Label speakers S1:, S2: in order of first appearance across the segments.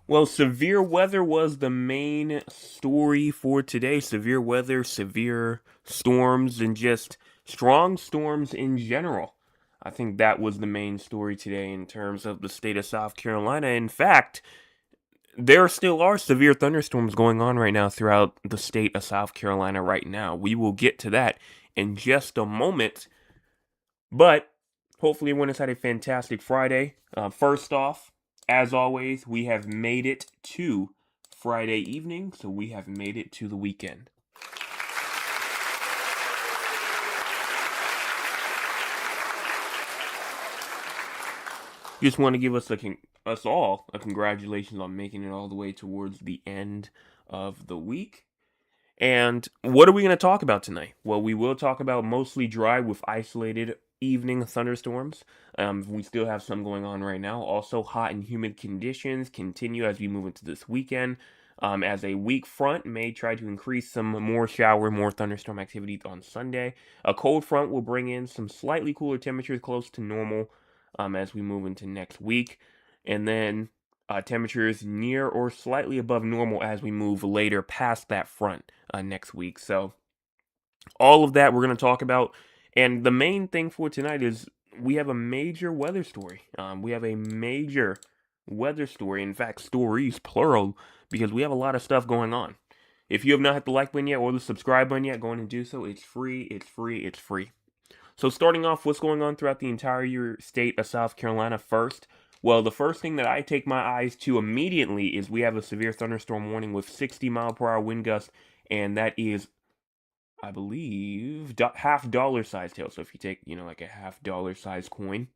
S1: Well, severe weather was the main story for today. Severe weather, severe storms, and just strong storms in general. I think that was the main story today in terms of the state of South Carolina. In fact, there still are severe thunderstorms going on right now throughout the state of South Carolina right now. We will get to that in just a moment. But hopefully, everyone has had a fantastic Friday. First off, as always, we have made it to Friday evening, so we have made it to the weekend. Just want to give us all a congratulations on making it all the way towards the end of the week. And what are we going to talk about tonight? Well, we will talk about mostly dry with isolated evening thunderstorms. We still have some going on right now. Also, hot and humid conditions continue as we move into this weekend. As a weak front may try to increase some more shower, more thunderstorm activity on Sunday. A cold front will bring in some slightly cooler temperatures close to normal as we move into next week. And then temperatures near or slightly above normal as we move later past that front next week. So, all of that we're going to talk about. And the main thing for tonight is we have a major weather story. We have a major weather story. In fact, stories, plural, because we have a lot of stuff going on. If you have not hit the like button yet or the subscribe button yet, go ahead and do so. It's free, it's free, it's free. So, starting off, what's going on throughout the entire state of South Carolina first? Well, the first thing that I take my eyes to immediately is we have a severe thunderstorm warning with 60-mile-per-hour wind gust, and that is, I believe, half dollar size hail. So if you take, like a half dollar size coin,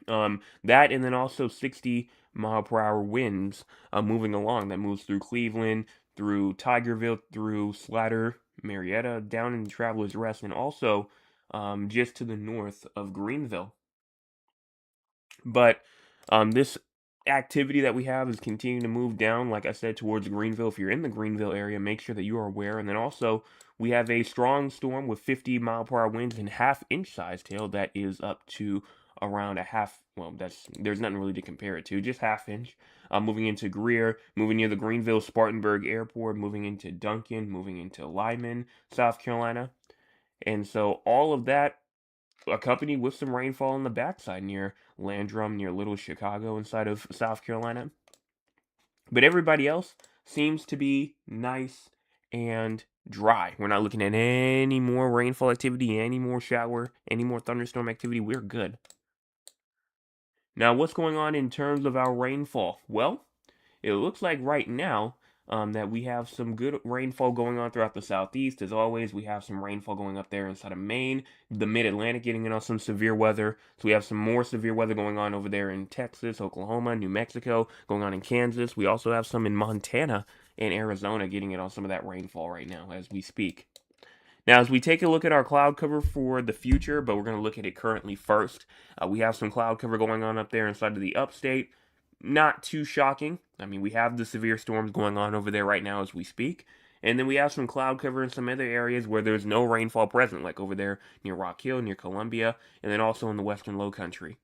S1: that and then also 60-mile-per-hour winds moving along. That moves through Cleveland, through Tigerville, through Slatter, Marietta, down in Travelers Rest, and also just to the north of Greenville. But this activity that we have is continuing to move down, like I said, towards Greenville. If you're in the Greenville area, make sure that you are aware. And then also, we have a strong storm with 50-mile-per-hour winds and half-inch sized hail that is up to around a half. Well, there's nothing really to compare it to, just half inch. Moving into Greer, moving near the Greenville Spartanburg Airport, moving into Duncan, moving into Lyman, South Carolina. And so all of that accompanied with some rainfall on the backside near Landrum, near Little Chicago, inside of South Carolina. But everybody else seems to be nice and dry. We're not looking at any more rainfall activity, any more shower, any more thunderstorm activity. We're good. Now, what's going on in terms of our rainfall? Well, it looks like right now that we have some good rainfall going on throughout the southeast. As always, we have some rainfall going up there inside of Maine, the mid-Atlantic getting in on some severe weather. So we have some more severe weather going on over there in Texas, Oklahoma, New Mexico, going on in Kansas. We also have some in Montana and Arizona getting in on some of that rainfall right now as we speak. Now, as we take a look at our cloud cover for the future, but we're going to look at it currently first, we have some cloud cover going on up there inside of the upstate. Not too shocking. I mean, we have the severe storms going on over there right now as we speak. And then we have some cloud cover in some other areas where there's no rainfall present, like over there near Rock Hill, near Columbia, and then also in the western low country.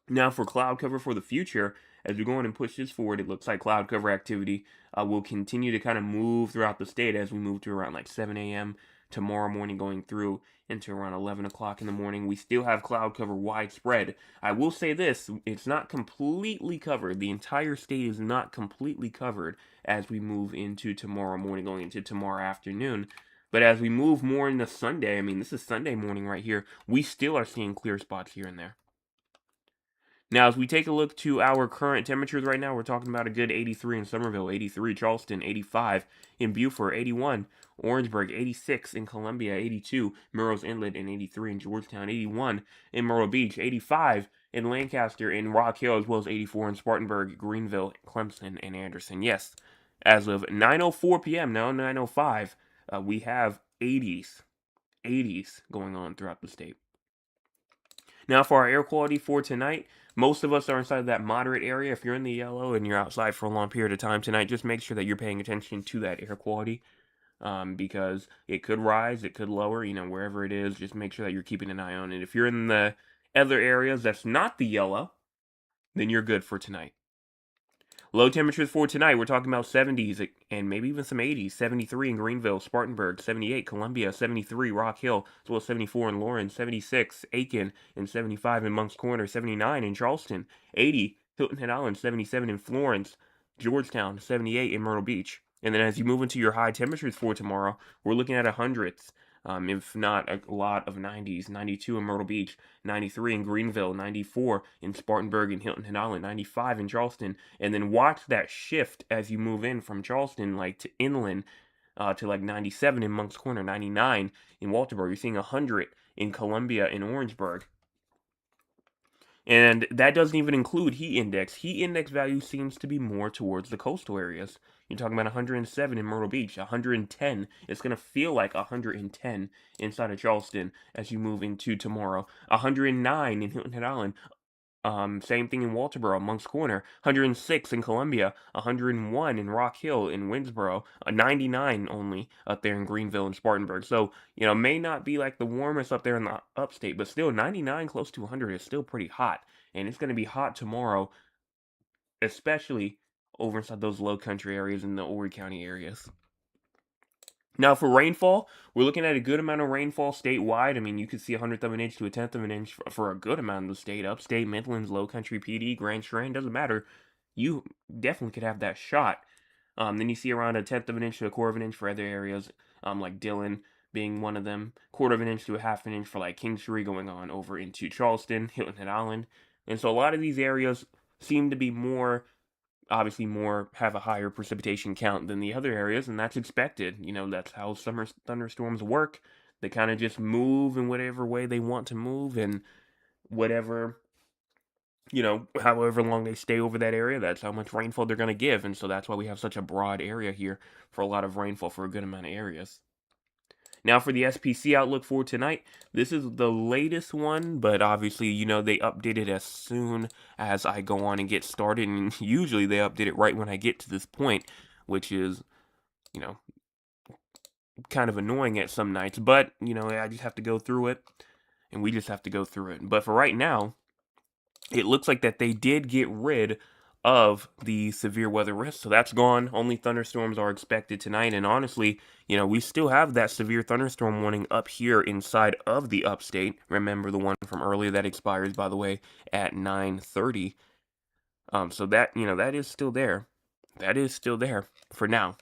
S1: Now, for cloud cover for the future, as we go on and push this forward, it looks like cloud cover activity will continue to kind of move throughout the state as we move to around like 7 a.m. tomorrow morning, going through into around 11 o'clock in the morning. We still have cloud cover widespread. I will say this, it's not completely covered. The entire state is not completely covered as we move into tomorrow morning, going into tomorrow afternoon. But as we move more into Sunday, I mean, this is Sunday morning right here, we still are seeing clear spots here and there. Now, as we take a look to our current temperatures right now, we're talking about a good 83 in Somerville, 83 Charleston, 85 in Beaufort, 81 Orangeburg, 86 in Columbia, 82 Murray's Inlet, and 83 in Georgetown, 81 in Myrtle Beach, 85 in Lancaster, and Rock Hill, as well as 84 in Spartanburg, Greenville, Clemson, and Anderson. Yes, as of 9:04 p.m., now 9:05, we have 80s going on throughout the state. Now, for our air quality for tonight, most of us are inside of that moderate area. If you're in the yellow and you're outside for a long period of time tonight, just make sure that you're paying attention to that air quality because it could rise, it could lower, wherever it is, just make sure that you're keeping an eye on it. If you're in the other areas that's not the yellow, then you're good for tonight. Low temperatures for tonight, we're talking about 70s and maybe even some 80s. 73 in Greenville, Spartanburg, 78 Columbia, 73 Rock Hill, as well as 74 in Lawrence, 76 Aiken, and 75 in Moncks Corner, 79 in Charleston, 80 Hilton Head Island, 77 in Florence, Georgetown, 78 in Myrtle Beach. And then as you move into your high temperatures for tomorrow, we're looking at hundreds. If not a lot of 90s, 92 in Myrtle Beach, 93 in Greenville, 94 in Spartanburg and Hilton Head Island, 95 in Charleston, and then watch that shift as you move in from Charleston, like to inland, to like 97 in Moncks Corner, 99 in Walterboro. You're seeing 100 in Columbia and Orangeburg. And that doesn't even include heat index. Heat index value seems to be more towards the coastal areas. You're talking about 107 in Myrtle Beach, 110. It's going to feel like 110 inside of Charleston as you move into tomorrow. 109 in Hilton Head Island. Same thing in Walterboro, Moncks Corner, 106 in Columbia, 101 in Rock Hill in Winsboro, 99 only up there in Greenville and Spartanburg. So, may not be like the warmest up there in the upstate, but still 99 close to 100 is still pretty hot. And it's going to be hot tomorrow, especially over inside those low country areas in the Horry County areas. Now, for rainfall, we're looking at a good amount of rainfall statewide. I mean, you could see 100th of an inch to a 10th of an inch for a good amount of the state. Upstate, Midlands, Low Country, PD, Grand Strand, doesn't matter. You definitely could have that shot. Then you see around a 10th of an inch to a quarter of an inch for other areas, like Dillon being one of them. Quarter of an inch to a half an inch for like Kingstree going on over into Charleston, Hilton Head Island. And so a lot of these areas seem to be obviously have a higher precipitation count than the other areas, and that's expected. That's how summer thunderstorms work. They kind of just move in whatever way they want to move, and whatever, however long they stay over that area, that's how much rainfall they're going to give. And so that's why we have such a broad area here for a lot of rainfall for a good amount of areas. Now for the SPC outlook for tonight, this is the latest one, but obviously, they update it as soon as I go on and get started, and usually they update it right when I get to this point, which is, kind of annoying at some nights, but, I just have to go through it, and we just have to go through it. But for right now, it looks like that they did get rid of the severe weather risk, so that's gone. Only thunderstorms are expected tonight, and honestly, we still have that severe thunderstorm warning up here inside of the upstate. Remember the one from earlier that expires, by the way, at 9:30. So that, that is still there. That is still there for now.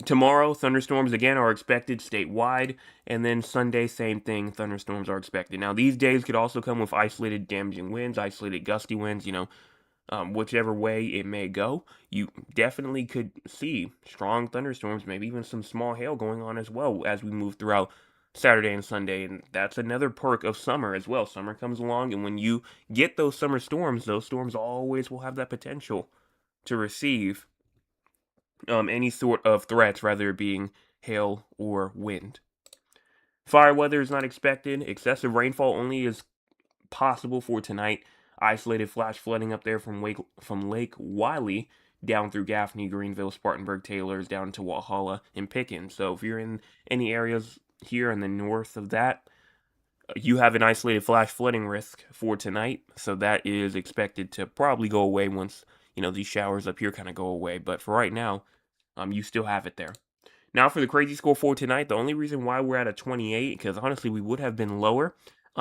S1: Tomorrow, thunderstorms again are expected statewide, and then Sunday, same thing, thunderstorms are expected. Now, these days could also come with isolated damaging winds, isolated gusty winds, whichever way it may go. You definitely could see strong thunderstorms, maybe even some small hail going on as well as we move throughout Saturday and Sunday, and that's another perk of summer as well. Summer comes along, and when you get those summer storms, those storms always will have that potential to receive any sort of threats, rather it being hail or wind. Fire weather is not expected. Excessive rainfall only is possible for tonight. Isolated flash flooding up there from Lake Wylie down through Gaffney, Greenville, Spartanburg, Taylors, down to Walhalla and Pickens. So if you're in any areas here in the north of that, you have an isolated flash flooding risk for tonight. So that is expected to probably go away once, these showers up here kind of go away. But for right now, you still have it there. Now for the crazy score for tonight, the only reason why we're at a 28, because honestly we would have been lower,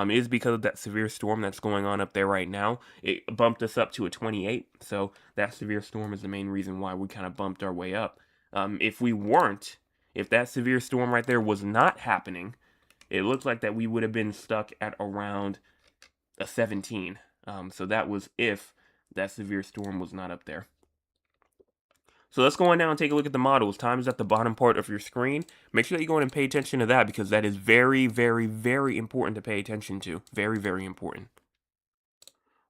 S1: is because of that severe storm that's going on up there right now. It bumped us up to a 28, so that severe storm is the main reason why we kind of bumped our way up. If that severe storm right there was not happening, it looks like that we would have been stuck at around a 17. So that was if that severe storm was not up there. So let's go on now and take a look at the models. Time is at the bottom part of your screen. Make sure that you go in and pay attention to that, because that is very, very, very important to pay attention to. Very, very important.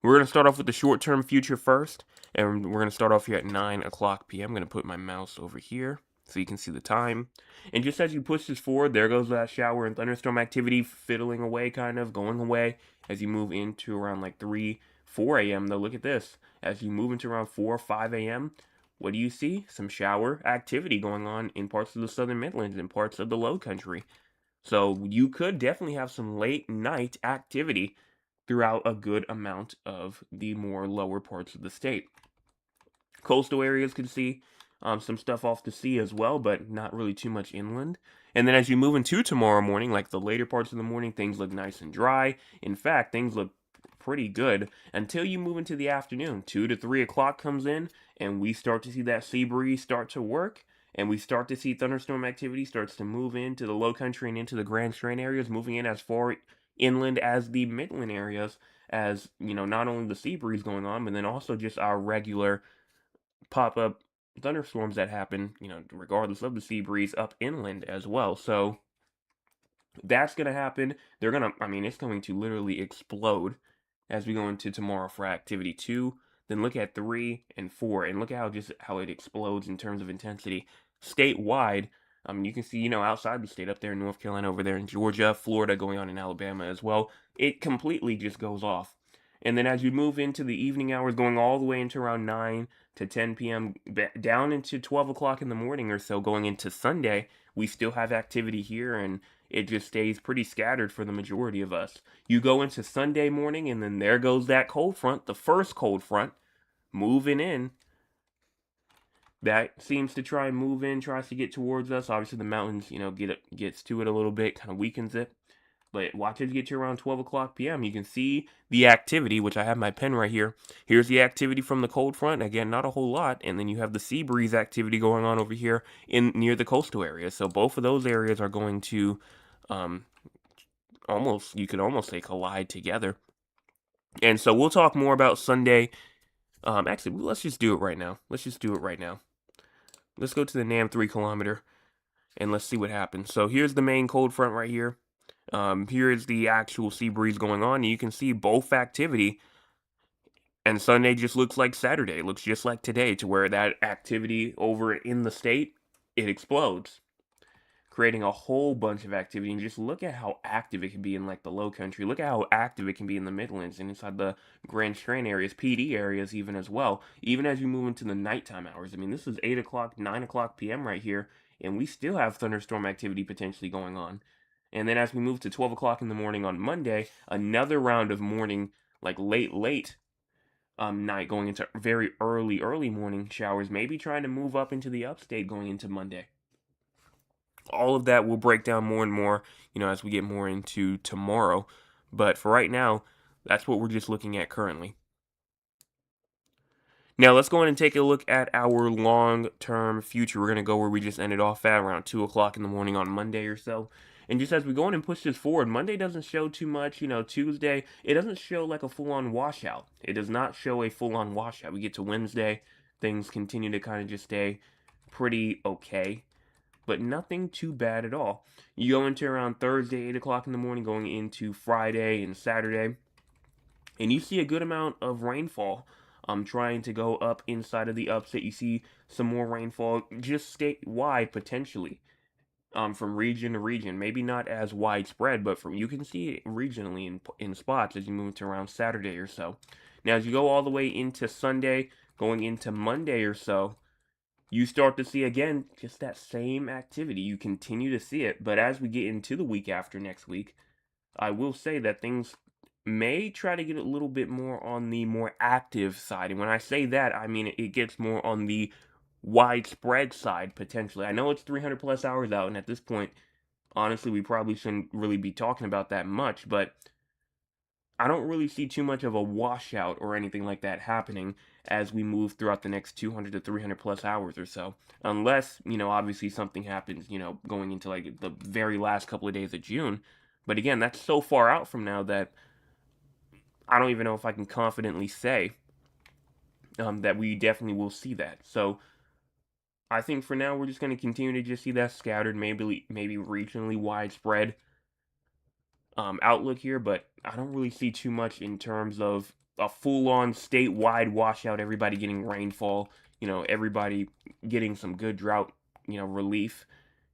S1: We're going to start off with the short-term future first, and we're going to start off here at 9 o'clock p.m. I'm going to put my mouse over here so you can see the time. And just as you push this forward, there goes that shower and thunderstorm activity fiddling away, kind of going away as you move into around like 3, 4 a.m. Though, look at this. As you move into around 4 or 5 a.m., what do you see? Some shower activity going on in parts of the southern Midlands and parts of the low country. So you could definitely have some late night activity throughout a good amount of the more lower parts of the state. Coastal areas could see some stuff off the sea as well, but not really too much inland. And then as you move into tomorrow morning, like the later parts of the morning, things look nice and dry. In fact, things look pretty good until you move into the afternoon. 2 to 3 o'clock comes in, and we start to see that sea breeze start to work, and we start to see thunderstorm activity starts to move into the low country and into the Grand Strand areas, moving in as far inland as the Midland areas, as not only the sea breeze going on, but then also just our regular pop-up thunderstorms that happen, regardless of the sea breeze up inland as well. So that's going to happen. It's going to literally explode as we go into tomorrow for activity 2. Then look at 3 and 4, and look at how it explodes in terms of intensity statewide. You can see, outside the state, up there in North Carolina, over there in Georgia, Florida, going on in Alabama as well. It completely just goes off. And then as you move into the evening hours, going all the way into around 9 to 10 p.m., down into 12 o'clock in the morning or so, going into Sunday, we still have activity here, and it just stays pretty scattered for the majority of us. You go into Sunday morning, and then there goes that cold front, the first cold front, moving in. That seems to try and move in, tries to get towards us. Obviously, the mountains, gets to it a little bit, kind of weakens it. But watch it get to around 12 o'clock p.m. You can see the activity, which I have my pen right here. Here's the activity from the cold front. Again, not a whole lot. And then you have the sea breeze activity going on over here near the coastal area. So both of those areas are going to you could almost say collide together. And so we'll talk more about Sunday. Actually, let's just do it right now. Let's go to the NAM 3 kilometer and let's see what happens. So here's the main cold front right here. Here is the actual sea breeze going on. And you can see both activity. And Sunday just looks like Saturday. It looks just like today, to where that activity over in the state, it explodes, creating a whole bunch of activity. And just look at how active it can be in like the low country. Look at how active it can be in the Midlands and inside the Grand Strand areas, PD areas even as well. Even as you move into the nighttime hours. This is 8 o'clock, 9 o'clock p.m. right here, and we still have thunderstorm activity potentially going on. And then as we move to 12 o'clock in the morning on Monday, another round of morning, like late night, going into very early morning showers, maybe trying to move up into the upstate going into Monday. All of that will break down more and more, as we get more into tomorrow. But for right now, that's what we're just looking at currently. Now let's go in and take a look at our long-term future. We're going to go where we just ended off at, around 2 o'clock in the morning on Monday or so. And just as we go in and push this forward, Monday doesn't show too much. Tuesday, it doesn't show like a full-on washout. It does not show a full-on washout. We get to Wednesday, things continue to kind of just stay pretty okay, but nothing too bad at all. You go into around Thursday, 8 o'clock in the morning, going into Friday and Saturday, and you see a good amount of rainfall. Trying to go up inside of the upstate. You see some more rainfall just statewide potentially. From region to region, maybe not as widespread, but you can see it regionally in spots as you move to around Saturday or so. Now, as you go all the way into Sunday, going into Monday or so, you start to see again just that same activity. You continue to see it, but as we get into the week after next week, I will say that things may try to get a little bit more on the more active side. And when I say that, I mean it gets more on the widespread side potentially. I know it's 300 plus hours out, and at this point, honestly, we probably shouldn't really be talking about that much, but I don't really see too much of a washout or anything like that happening as we move throughout the next 200 to 300 plus hours or so. Unless, obviously something happens, going into like the very last couple of days of June. But again, that's so far out from now that I don't even know if I can confidently say that we definitely will see that. So I think for now we're just going to continue to just see that scattered, maybe regionally widespread outlook here, but I don't really see too much in terms of a full-on statewide washout, everybody getting rainfall, everybody getting some good drought, relief.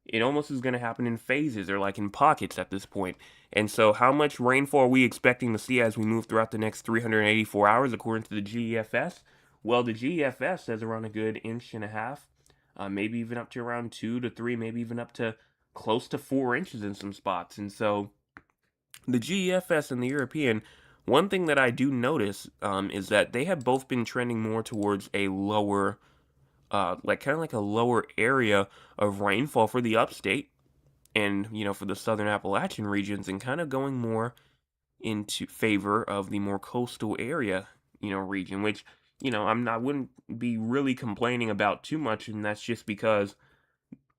S1: It almost is going to happen in phases or like in pockets at this point. And so how much rainfall are we expecting to see as we move throughout the next 384 hours according to the GEFS? Well, the GEFS says around a good inch and a half, maybe even up to around 2 to 3, maybe even up to close to 4 inches in some spots. And so the GEFS and the European One thing that I do notice is that they have both been trending more towards a lower, like kind of like a lower area of rainfall for the upstate and, for the southern Appalachian regions, and kind of going more into favor of the more coastal area, region, which, I wouldn't be really complaining about too much, and that's just because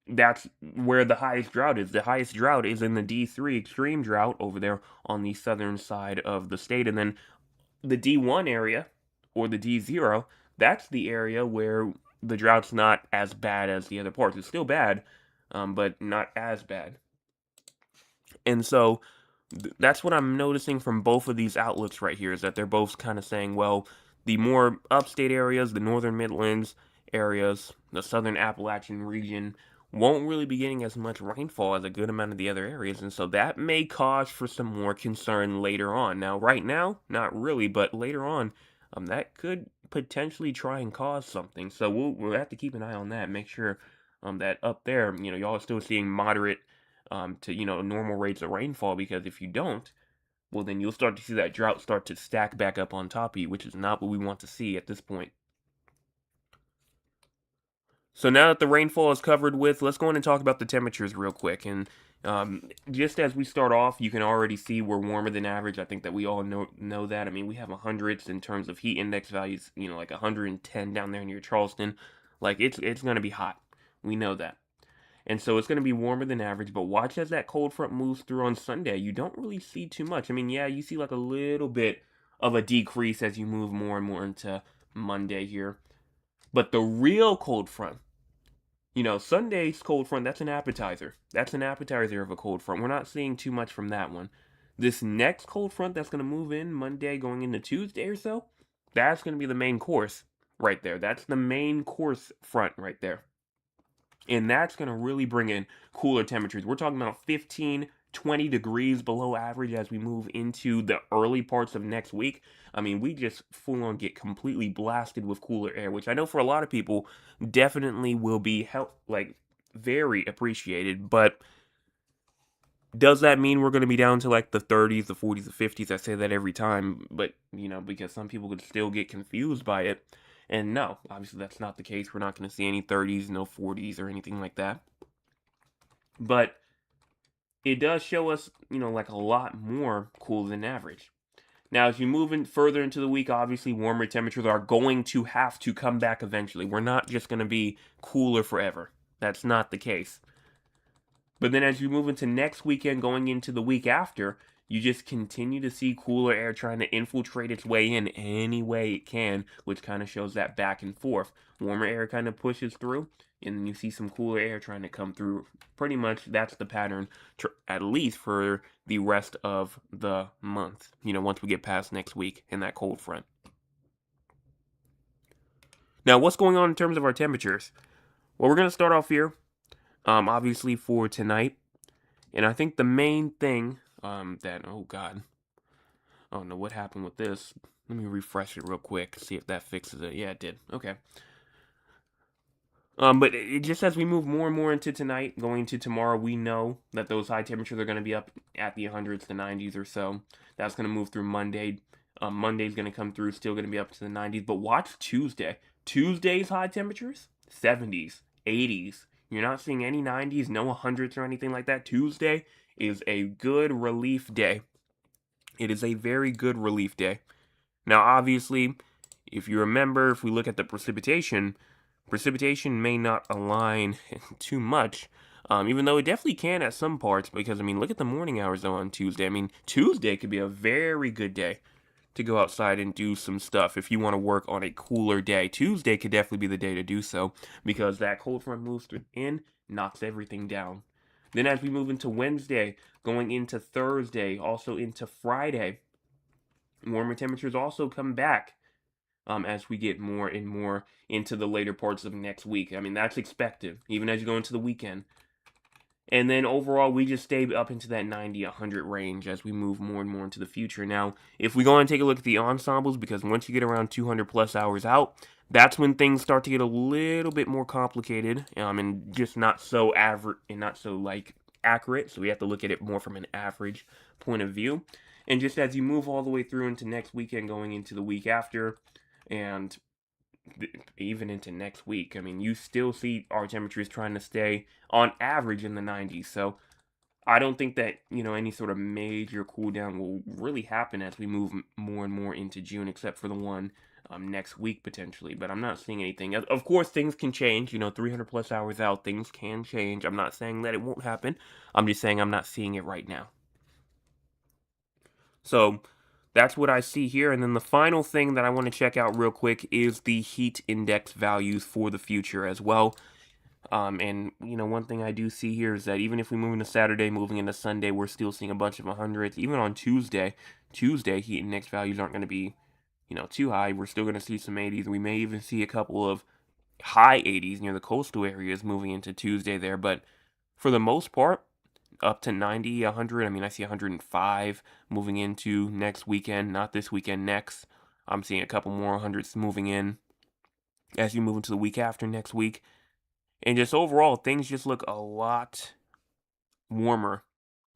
S1: that's where the highest drought is. The highest drought is in the D3 extreme drought over there on the southern side of the state. And then the D1 area or the D0, that's the area where the drought's not as bad as the other parts. It's still bad, but not as bad. And so that's what I'm noticing from both of these outlets right here, is that they're both kind of saying, well, the more upstate areas, the northern Midlands areas, the southern Appalachian region won't really be getting as much rainfall as a good amount of the other areas, and so that may cause for some more concern later on. Now, right now, not really, but later on, that could potentially try and cause something. So we'll have to keep an eye on that. Make sure that up there, y'all are still seeing moderate to normal rates of rainfall, because if you don't, well, then you'll start to see that drought start to stack back up on top of you, which is not what we want to see at this point. So now that the rainfall is covered with, let's go in and talk about the temperatures real quick. And just as we start off, you can already see we're warmer than average. I think that we all know that. I mean, we have hundreds in terms of heat index values, like 110 down there near Charleston. Like, it's going to be hot. We know that. And so it's going to be warmer than average, but watch as that cold front moves through on Sunday. You don't really see too much. I mean, yeah, you see like a little bit of a decrease as you move more and more into Monday here. But the real cold front, Sunday's cold front, that's an appetizer. That's an appetizer of a cold front. We're not seeing too much from that one. This next cold front that's going to move in Monday going into Tuesday or so, that's going to be the main course right there. That's the main course front right there. And that's going to really bring in cooler temperatures. We're talking about 15, 20 degrees below average as we move into the early parts of next week. I mean, we just full on get completely blasted with cooler air, which I know for a lot of people definitely will be very appreciated. But does that mean we're going to be down to like the 30s, the 40s, the 50s? I say that every time, but because some people could still get confused by it. And no, obviously that's not the case. We're not going to see any 30s, no 40s or anything like that. But it does show us, like a lot more cool than average. Now, as you move in further into the week, obviously warmer temperatures are going to have to come back eventually. We're not just going to be cooler forever. That's not the case. But then as you move into next weekend, going into the week after, you just continue to see cooler air trying to infiltrate its way in any way it can, which kind of shows that back and forth. Warmer air kind of pushes through, and then you see some cooler air trying to come through. Pretty much that's the pattern, at least for the rest of the month, once we get past next week in that cold front. Now, what's going on in terms of our temperatures? Well, we're going to start off here, obviously for tonight. And I think the main thing oh God, oh no, what happened with this? Let me refresh it real quick, see if that fixes it. Yeah, it did. Okay. But it just as we move more and more into tonight, going into tomorrow, we know that those high temperatures are going to be up at the 100s to 90s or so. That's going to move through Monday. Monday's going to come through, still going to be up to the 90s. But watch Tuesday. Tuesday's high temperatures, 70s, 80s. You're not seeing any 90s, no 100s or anything like that. Tuesday is a good relief day. It is a very good relief day. Now, obviously, if you remember, if we look at the precipitation may not align too much, even though it definitely can at some parts, because, look at the morning hours, though, on Tuesday. Tuesday could be a very good day to go outside and do some stuff. If you want to work on a cooler day, Tuesday could definitely be the day to do so, because that cold front moves in, knocks everything down. Then as we move into Wednesday, going into Thursday, also into Friday, warmer temperatures also come back as we get more and more into the later parts of next week. That's expected, even as you go into the weekend. And then overall, we just stay up into that 90, 100 range as we move more and more into the future. Now, if we go and take a look at the ensembles, because once you get around 200 plus hours out, that's when things start to get a little bit more complicated, and just not so average, and not so accurate, so we have to look at it more from an average point of view. And just as you move all the way through into next weekend, going into the week after, and even into next week, I mean, you still see our temperatures trying to stay on average in the 90s. So I don't think that, any sort of major cool down will really happen as we move more and more into June, except for the one next week potentially. But I'm not seeing anything. Of course, things can change. 300 plus hours out, things can change. I'm not saying that it won't happen. I'm just saying I'm not seeing it right now. So that's what I see here. And then the final thing that I want to check out real quick is the heat index values for the future as well. And one thing I do see here is that even if we move into Saturday, moving into Sunday, we're still seeing a bunch of 100s. Even on Tuesday, heat index values aren't going to be, too high. We're still going to see some 80s. We may even see a couple of high 80s near the coastal areas moving into Tuesday there. But for the most part, up to 90, 100. I mean, I see 105 moving into next weekend, not this weekend, next. I'm seeing a couple more 100s moving in as you move into the week after next week. And just overall, things just look a lot warmer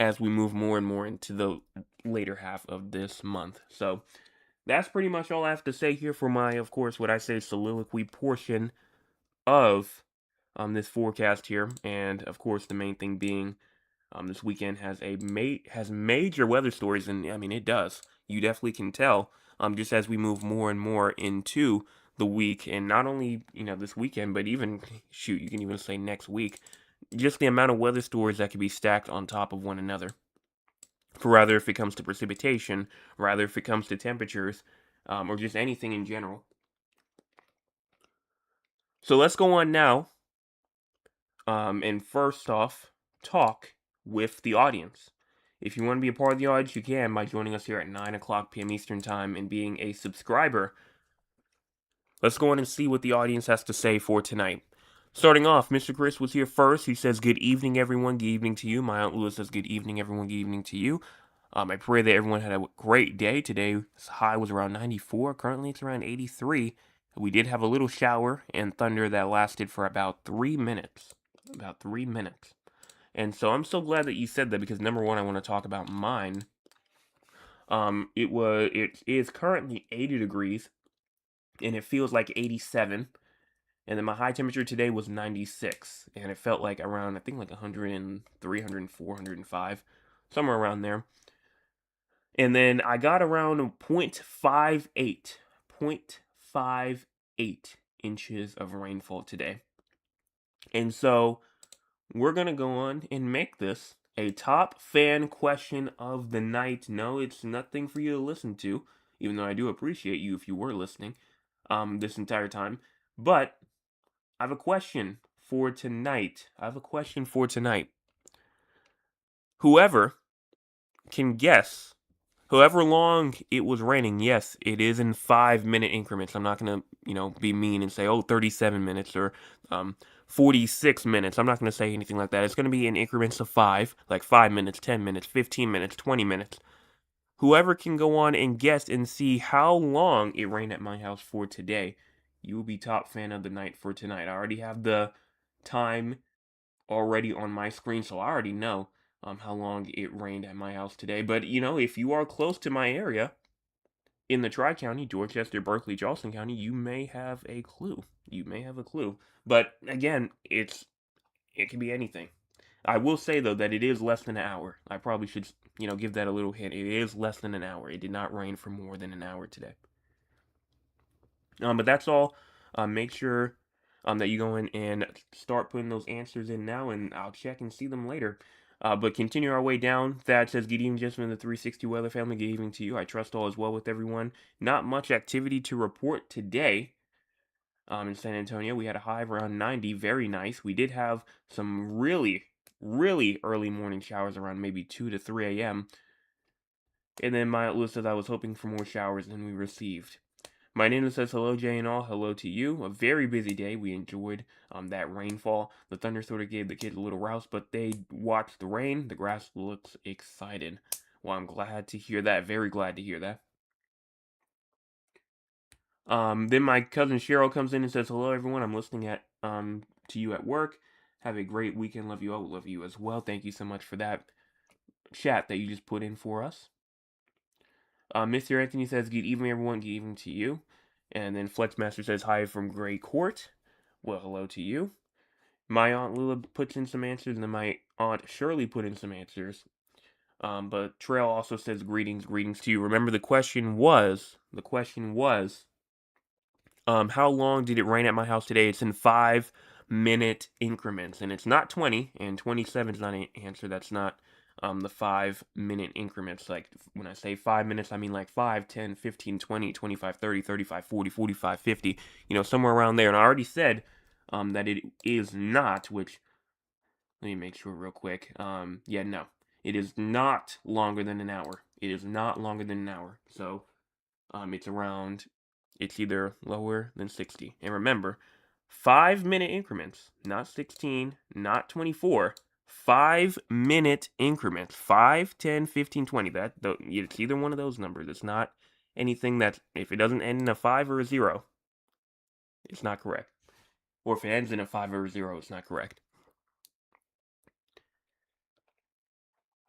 S1: as we move more and more into the later half of this month. So that's pretty much all I have to say here for my, of course, what I say soliloquy portion of this forecast here. And of course, the main thing being this weekend has has major weather stories, and I mean it does. You definitely can tell. Just as we move more and more into the week, and not only this weekend, but even shoot, you can even say next week. Just the amount of weather stories that can be stacked on top of one another. For rather if it comes to precipitation, rather if it comes to temperatures, or just anything in general. So let's go on now. And first off, talk with the audience. If you want to be a part of the audience, you can by joining us here at 9 o'clock p.m. Eastern Time and being a subscriber. Let's go on and see what the audience has to say for tonight. Starting off, Mr. Chris was here first. He says, "Good evening, everyone. Good evening to you." My Aunt Lewis says, "Good evening, everyone. Good evening to you." I pray that everyone had a great day today. This high was around 94. Currently, it's around 83. We did have a little shower and thunder that lasted for about 3 minutes. About 3 minutes. And so I'm so glad that you said that because number one, I want to talk about mine. It is currently 80 degrees and it feels like 87. And then my high temperature today was 96 and it felt like around, I think like 103, 104, 105, somewhere around there. And then I got around 0.58 inches of rainfall today. And so we're going to go on and make this a top fan question of the night. No, it's nothing for you to listen to, even though I do appreciate you if you were listening this entire time. But I have a question for tonight. Whoever can guess, however long it was raining, yes, it is in 5-minute increments. I'm not going to, be mean and say, 37 minutes or 46 minutes. I'm not going to say anything like that. It's going to be in increments of 5, like 5 minutes, 10 minutes, 15 minutes, 20 minutes. Whoever can go on and guess and see how long it rained at my house for today, you will be top fan of the night for tonight. I already have the time already on my screen, so I already know how long it rained at my house today. But, if you are close to my area, in the Tri-County, Dorchester, Berkeley, Charleston County, you may have a clue. But, again, it can be anything. I will say, though, that it is less than an hour. I probably should, give that a little hint. It is less than an hour. It did not rain for more than an hour today. But that's all. Make sure that you go in and start putting those answers in now, and I'll check and see them later. But continue our way down. Thad says, "Good evening, gentlemen, the 360 Weather family. Good evening to you. I trust all is well with everyone. Not much activity to report today. In San Antonio, we had a high of around 90. Very nice. We did have some really, really early morning showers around maybe 2 to 3 a.m. And then my list says I was hoping for more showers than we received. My Nina says, "Hello, Jay and all. Hello to you. A very busy day. We enjoyed that rainfall. The thunder sort of gave the kids a little rouse, but they watched the rain. The grass looks excited." Well, I'm glad to hear that. Very glad to hear that. Then my cousin Cheryl comes in and says, "Hello, everyone. I'm listening to you at work. Have a great weekend. Love you all. Love you as well. Thank you so much for that chat that you just put in for us. Mr. Anthony says, good evening, everyone. Good evening to you. And then Flexmaster says, hi from Grey Court. Well, hello to you. My Aunt Lila puts in some answers, and then my Aunt Shirley put in some answers. But Trail also says, greetings to you. Remember, the question was, how long did it rain at my house today? It's in 5-minute increments, and it's not 20, and 27 is not an answer. That's not the 5-minute increments. Like, when I say 5 minutes, I mean like 5, 10, 15, 20, 25, 30, 35, 40, 45, 50, somewhere around there. And I already said that it is not, which, let me make sure real quick. Yeah, no. It is not longer than an hour. It is not longer than an hour. So, it's either lower than 60. And remember, 5-minute increments, not 16, not 24. 5-minute increments. 5, 10, 15, 20. It's either one of those numbers. It's not anything that, if it doesn't end in a 5 or a 0, it's not correct. Or if it ends in a 5 or a 0, it's not correct.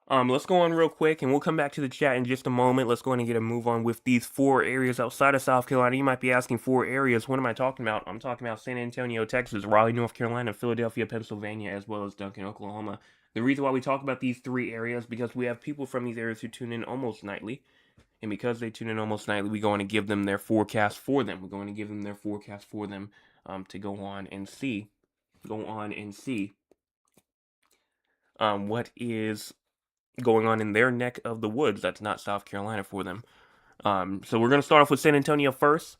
S1: Let's go on real quick, and we'll come back to the chat in just a moment. Let's go ahead and get a move on with these 4 areas outside of South Carolina. You might be asking 4 areas. What am I talking about? I'm talking about San Antonio, Texas, Raleigh, North Carolina, Philadelphia, Pennsylvania, as well as Duncan, Oklahoma. The reason why we talk about these 3 areas is because we have people from these areas who tune in almost nightly. And because they tune in almost nightly, we go on and give them their forecast for them. We're going to give them their forecast for them to go on and see. What is going on in their neck of the woods. That's not South Carolina for them. So we're going to start off with San Antonio first.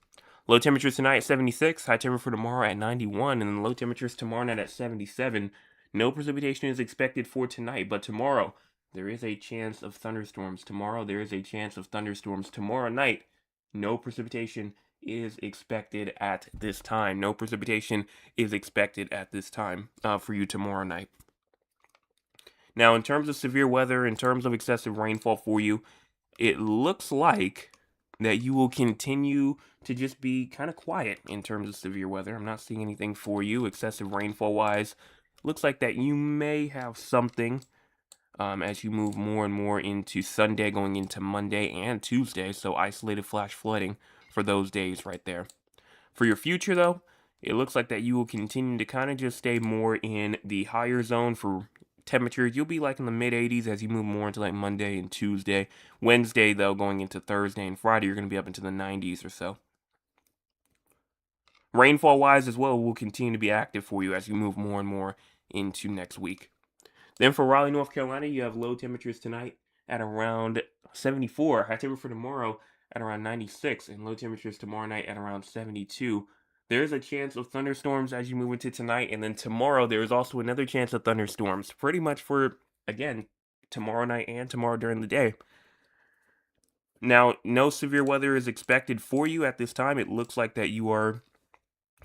S1: Low temperatures tonight at 76, high temperature for tomorrow at 91, and then low temperatures tomorrow night at 77. No precipitation is expected for tonight, but tomorrow there is a chance of thunderstorms. Tomorrow night, no precipitation is expected at this time. For you tomorrow night. Now, in terms of severe weather, in terms of excessive rainfall for you, it looks like that you will continue to just be kind of quiet in terms of severe weather. I'm not seeing anything for you excessive rainfall-wise. Looks like that you may have something as you move more and more into Sunday, going into Monday and Tuesday, so isolated flash flooding for those days right there. For your future, though, it looks like that you will continue to kind of just stay more in the higher zone for temperatures. You'll be like in the mid 80s as you move more into like Monday and Tuesday. Wednesday, though, going into Thursday and Friday, you're going to be up into the 90s or so. Rainfall wise as well will continue to be active for you as you move more and more into next week. Then for Raleigh, North Carolina, you have low temperatures tonight at around 74. High temperature for tomorrow at around 96, and low temperatures tomorrow night at around 72. There is a chance of thunderstorms as you move into tonight, and then tomorrow there is also another chance of thunderstorms, pretty much for, again, tomorrow night and tomorrow during the day. Now, no severe weather is expected for you at this time. It looks like that you are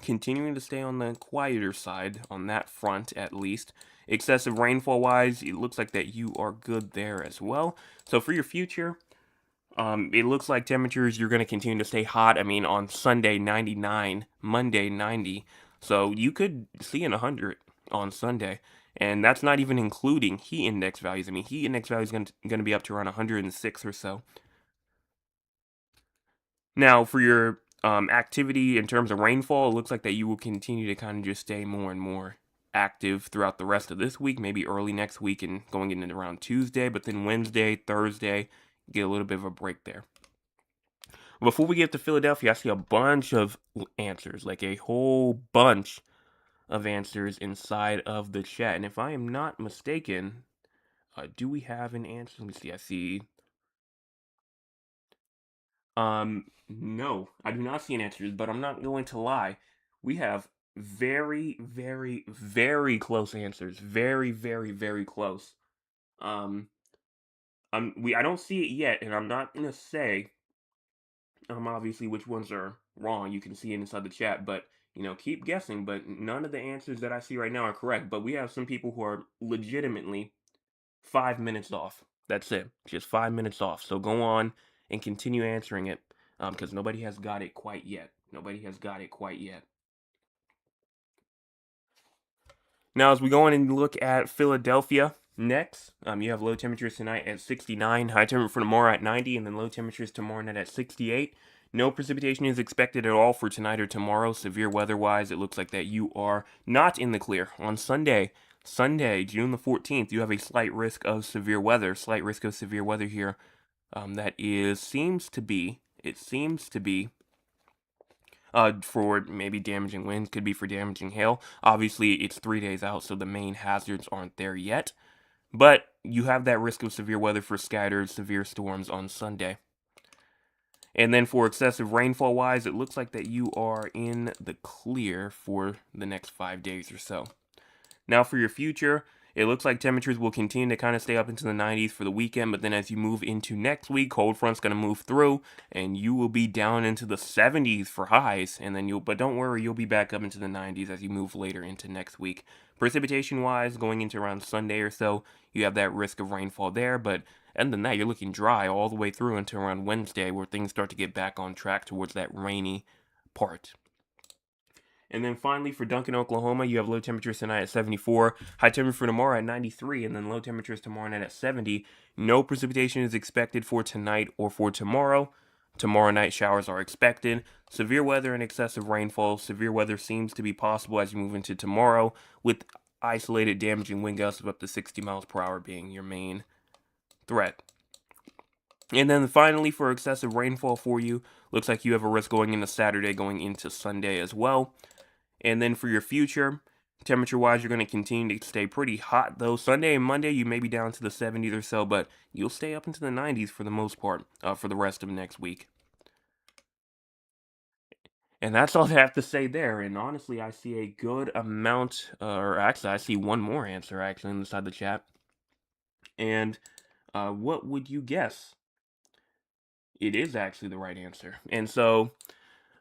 S1: continuing to stay on the quieter side on that front, at least. Excessive rainfall wise, it looks like that you are good there as well. So for your future, it looks like temperatures, you're going to continue to stay hot. I mean, on Sunday, 99, Monday, 90. So you could see an 100 on Sunday. And that's not even including heat index values. I mean, heat index values going to be up to around 106 or so. Now, for your activity in terms of rainfall, it looks like that you will continue to kind of just stay more and more active throughout the rest of this week, maybe early next week and going into around Tuesday, but then Wednesday, Thursday, get a little bit of a break there. Before we get to Philadelphia, I see a bunch of answers, like a whole bunch of answers inside of the chat. And if I am not mistaken, do we have an answer? Let me see. I see. No, I do not see an answer, but I'm not going to lie. We have very, very, very close answers. Very, very, very close. I don't see it yet, and I'm not gonna say obviously which ones are wrong. You can see it inside the chat, but keep guessing. But none of the answers that I see right now are correct. But we have some people who are legitimately 5 minutes off. That's it, just 5 minutes off. So go on and continue answering it, because nobody has got it quite yet. Now, as we go on and look at Philadelphia next, you have low temperatures tonight at 69, high temperature for tomorrow at 90, and then low temperatures tomorrow night at 68. No precipitation is expected at all for tonight or tomorrow. Severe weather-wise, it looks like that you are not in the clear. On Sunday, June the 14th, you have a slight risk of severe weather. Slight risk of severe weather here. It seems to be for maybe damaging winds, could be for damaging hail. Obviously, it's 3 days out, so the main hazards aren't there yet. But you have that risk of severe weather for scattered severe storms on Sunday. And then for excessive rainfall wise, it looks like that you are in the clear for the next 5 days or so. Now for your future, it looks like temperatures will continue to kind of stay up into the 90s for the weekend, but then as you move into next week, cold front's going to move through, and you will be down into the 70s for highs, and then but don't worry, you'll be back up into the 90s as you move later into next week. Precipitation-wise, going into around Sunday or so, you have that risk of rainfall there, but other than that, you're looking dry all the way through until around Wednesday, where things start to get back on track towards that rainy part. And then finally for Duncan, Oklahoma, you have low temperatures tonight at 74, high temperature for tomorrow at 93, and then low temperatures tomorrow night at 70. No precipitation is expected for tonight or for tomorrow. Tomorrow night showers are expected. Severe weather and excessive rainfall. Severe weather seems to be possible as you move into tomorrow, with isolated damaging wind gusts of up to 60 miles per hour being your main threat. And then finally, for excessive rainfall for you, looks like you have a risk going into Saturday, going into Sunday as well. And then for your future, temperature-wise, you're going to continue to stay pretty hot, though. Sunday and Monday, you may be down to the 70s or so, but you'll stay up into the 90s for the most part for the rest of next week. And that's all I have to say there. And honestly, I see a good amount, or actually, I see one more answer actually inside the chat. And what would you guess? It is actually the right answer. And so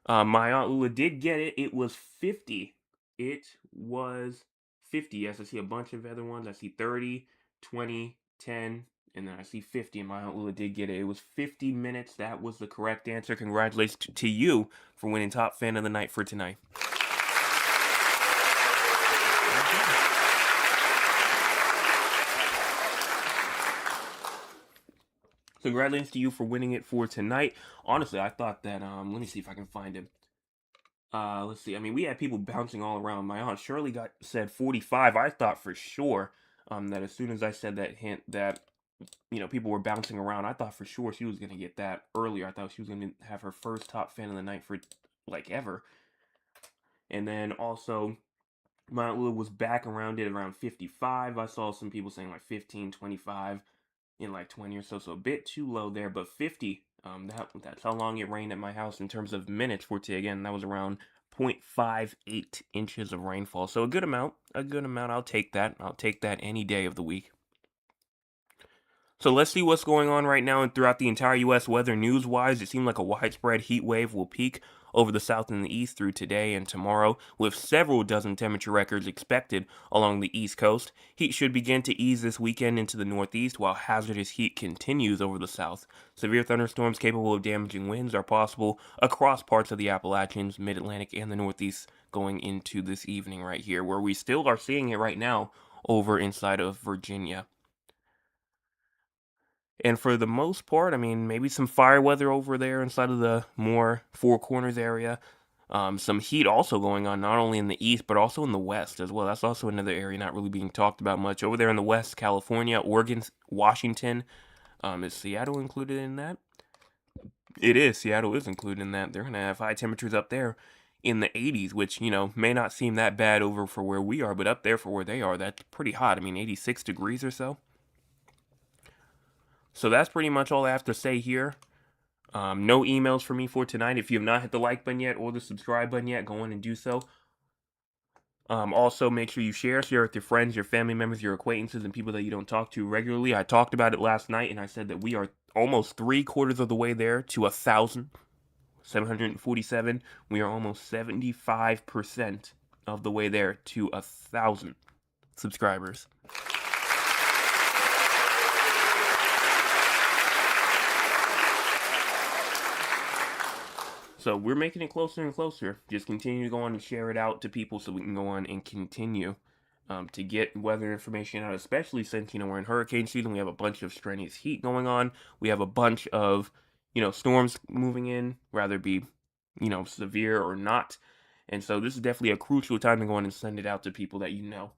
S1: my Aunt Lula did get it. It was 50. It was 50. Yes, I see a bunch of other ones. I see 30, 20, 10, and then I see 50. And my Aunt Lula did get it. It was 50 minutes. That was the correct answer. Congratulations to you for winning Top Fan of the Night for tonight. Congratulations to you for winning it for tonight. Honestly, I thought that, let me see if I can find it. Let's see. I mean, we had people bouncing all around. My aunt Shirley said 45. I thought for sure, that as soon as I said that hint that, people were bouncing around, I thought for sure she was going to get that earlier. I thought she was going to have her first Top Fan of the Night for, like, ever. And then also, my aunt Lula was back around it around 55. I saw some people saying like 15, 25. In like 20 or so, so a bit too low there, but 50, that's how long it rained at my house in terms of minutes for today. Again, that was around 0.58 inches of rainfall, so a good amount, I'll take that any day of the week. So let's see what's going on right now and throughout the entire U.S. weather news-wise. It seemed like a widespread heat wave will peak over the south and the east through today and tomorrow, with several dozen temperature records expected along the east coast. Heat should begin to ease this weekend into the northeast, while hazardous heat continues over the south. Severe thunderstorms capable of damaging winds are possible across parts of the Appalachians, mid-Atlantic, and the northeast going into this evening right here, where we still are seeing it right now over inside of Virginia. And for the most part, I mean, maybe some fire weather over there inside of the more Four Corners area. Some heat also going on, not only in the east, but also in the west as well. That's also another area not really being talked about much. Over there in the west, California, Oregon, Washington. Is Seattle included in that? It is. Seattle is included in that. They're going to have high temperatures up there in the 80s, which, may not seem that bad over for where we are, but up there for where they are, that's pretty hot. I mean, 86 degrees or so. So that's pretty much all I have to say here. No emails for me for tonight. If you have not hit the like button yet or the subscribe button yet, go on and do so. Also, make sure you share with your friends, your family members, your acquaintances, and people that you don't talk to regularly. I talked about it last night, and I said that we are almost 3/4 of the way there to 1,000. 747. We are almost 75% of the way there to 1,000 subscribers. So we're making it closer and closer. Just continue to go on and share it out to people so we can go on and continue to get weather information out, especially since, we're in hurricane season. We have a bunch of strenuous heat going on. We have a bunch of, storms moving in, whether it be, severe or not. And so this is definitely a crucial time to go in and send it out to people that you know.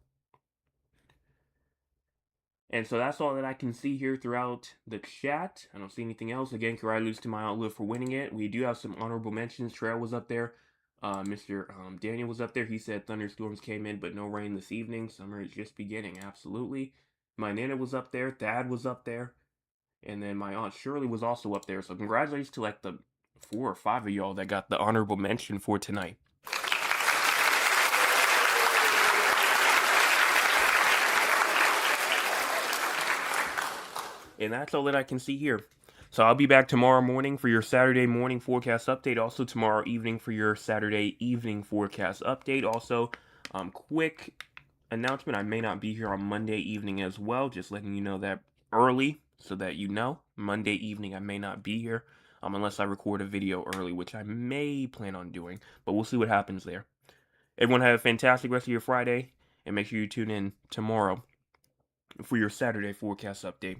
S1: And so that's all that I can see here throughout the chat. I don't see anything else. Again, congratulations to my outlet for winning it. We do have some honorable mentions. Trail was up there. Mr. Daniel was up there. He said thunderstorms came in, but no rain this evening. Summer is just beginning. Absolutely. My Nana was up there. Thad was up there. And then my Aunt Shirley was also up there. So congratulations to like the 4 or 5 of y'all that got the honorable mention for tonight. And that's all that I can see here. So I'll be back tomorrow morning for your Saturday morning forecast update. Also tomorrow evening for your Saturday evening forecast update. Also, quick announcement, I may not be here on Monday evening as well. Just letting you know that early so that you know. Monday evening I may not be here unless I record a video early, which I may plan on doing. But we'll see what happens there. Everyone have a fantastic rest of your Friday. And make sure you tune in tomorrow for your Saturday forecast update.